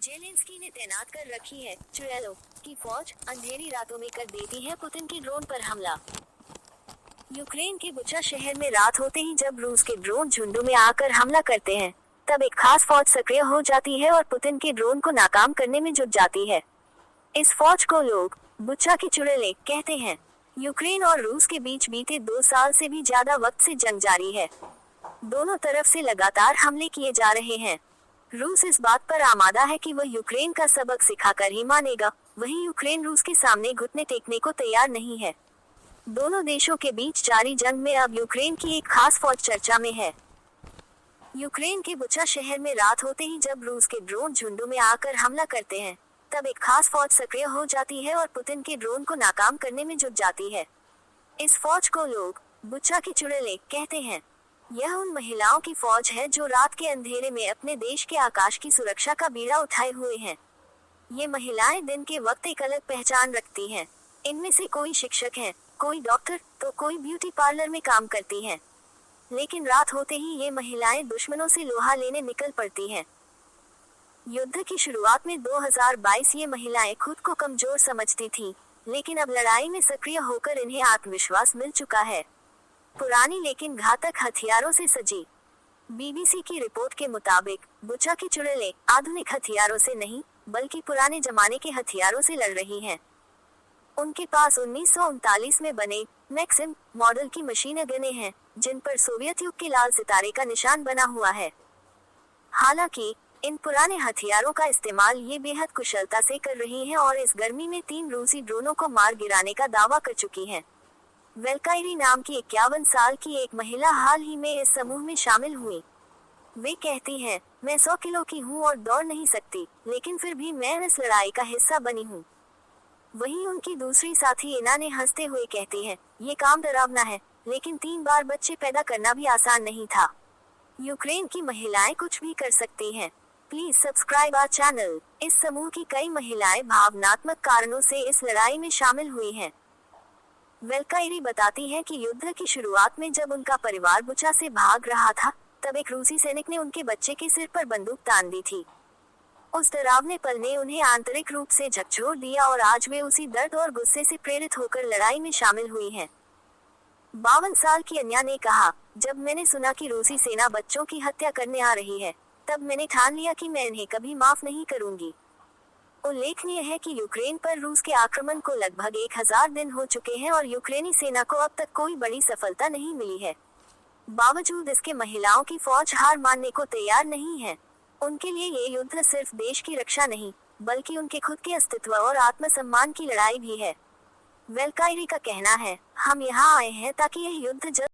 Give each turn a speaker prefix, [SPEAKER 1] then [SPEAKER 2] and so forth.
[SPEAKER 1] Zelensky ने तैनात कर रखी है चुड़ैलों की फौज, अंधेरी रातों में कर देती है पुतिन के ड्रोन पर हमला। यूक्रेन के बुचा शहर में रात होते ही जब रूस के ड्रोन झुंडों में आकर हमला करते हैं, तब एक खास फौज सक्रिय हो जाती है और पुतिन के ड्रोन को नाकाम करने में जुट जाती है। इस फौज को लोग बुचा की चुड़ैलें कहते हैं। यूक्रेन और रूस के बीच बीते 2 साल से भी ज्यादा वक्त से जंग जारी है। दोनों तरफ से लगातार हमले किए जा रहे हैं। रूस इस बात पर आमादा है कि वह यूक्रेन का सबक सिखाकर ही मानेगा, वहीं यूक्रेन रूस के सामने घुटने टेकने को तैयार नहीं है। दोनों देशों के बीच जारी जंग में अब यूक्रेन की एक खास फौज चर्चा में है। यूक्रेन के बुचा शहर में रात होते ही जब रूस के ड्रोन झुंडों में आकर हमला करते हैं, तब एक खास फौज सक्रिय हो जाती है और पुतिन के ड्रोन को नाकाम करने में जुट जाती है। इस फौज को लोग बुचा की चुड़ैलें कहते हैं। यह उन महिलाओं की फौज है जो रात के अंधेरे में अपने देश के आकाश की सुरक्षा का बीड़ा उठाए हुए हैं। ये महिलाएं दिन के वक्त एक अलग पहचान रखती हैं। इनमें से कोई शिक्षक है, कोई डॉक्टर, तो कोई ब्यूटी पार्लर में काम करती हैं। लेकिन रात होते ही ये महिलाएं दुश्मनों से लोहा लेने निकल पड़ती हैं। युद्ध की शुरुआत में 2022 ये महिलाएं खुद को कमजोर समझती थीं, लेकिन अब लड़ाई में सक्रिय होकर इन्हें आत्मविश्वास मिल चुका है। पुरानी लेकिन घातक हथियारों से सजी। बीबीसी की रिपोर्ट के मुताबिक बुचा की चुड़ैलें आधुनिक हथियारों से नहीं, बल्कि पुराने जमाने के हथियारों से लड़ रही हैं। उनके पास 1939 में बने मैक्सिम मॉडल की मशीन गनें हैं, जिन पर सोवियत युग के लाल सितारे का निशान बना हुआ है। हालांकि इन पुराने हथियारों का इस्तेमाल ये बेहद कुशलता से कर रही हैं और इस गर्मी में 3 रूसी ड्रोनों को मार गिराने का दावा कर चुकी हैं। वेल्काइरी नाम की 51 साल की एक महिला हाल ही में इस समूह में शामिल हुई। वे कहती हैं, मैं 100 किलो की हूँ और दौड़ नहीं सकती, लेकिन फिर भी मैं इस लड़ाई का हिस्सा बनी हूँ। वहीं उनकी दूसरी साथी इना ने हंसते हुए कहती है, ये काम डरावना है, लेकिन 3 बार बच्चे पैदा करना भी आसान नहीं था। यूक्रेन की महिलाएं कुछ भी कर सकती हैं। Please subscribe our channel. इस समूह की कई महिलाएं भावनात्मक कारणों से इस लड़ाई में शामिल हुई हैं। वेल्काइरी बताती हैं कि युद्ध की शुरुआत में जब उनका परिवार बुचा से भाग रहा था, तब एक रूसी सैनिक ने उनके बच्चे के सिर पर बंदूक तान दी थी। उस डरावने पल ने उन्हें आंतरिक रूप से झकझोर दिया और आज वे उसी दर्द और गुस्से से प्रेरित होकर लड़ाई में शामिल हुई हैं। 52 साल की अन्या ने कहा, जब मैंने सुना कि रूसी सेना बच्चों की हत्या करने आ रही है, तब मैंने ठान लिया कि मैं इन्हें कभी माफ नहीं करूंगी। उल्लेखनीय है कि यूक्रेन पर रूस के आक्रमण को लगभग 1000 दिन हो चुके हैं और यूक्रेनी सेना को अब तक कोई बड़ी सफलता नहीं मिली है। बावजूद इसके महिलाओं की फौज हार मानने को तैयार नहीं है। उनके लिए ये युद्ध सिर्फ देश की रक्षा नहीं, बल्कि उनके खुद के अस्तित्व और आत्मसम्मान की लड़ाई भी है। वेल्काइरी का कहना है, हम यहाँ आए हैं ताकि यह युद्ध जल्द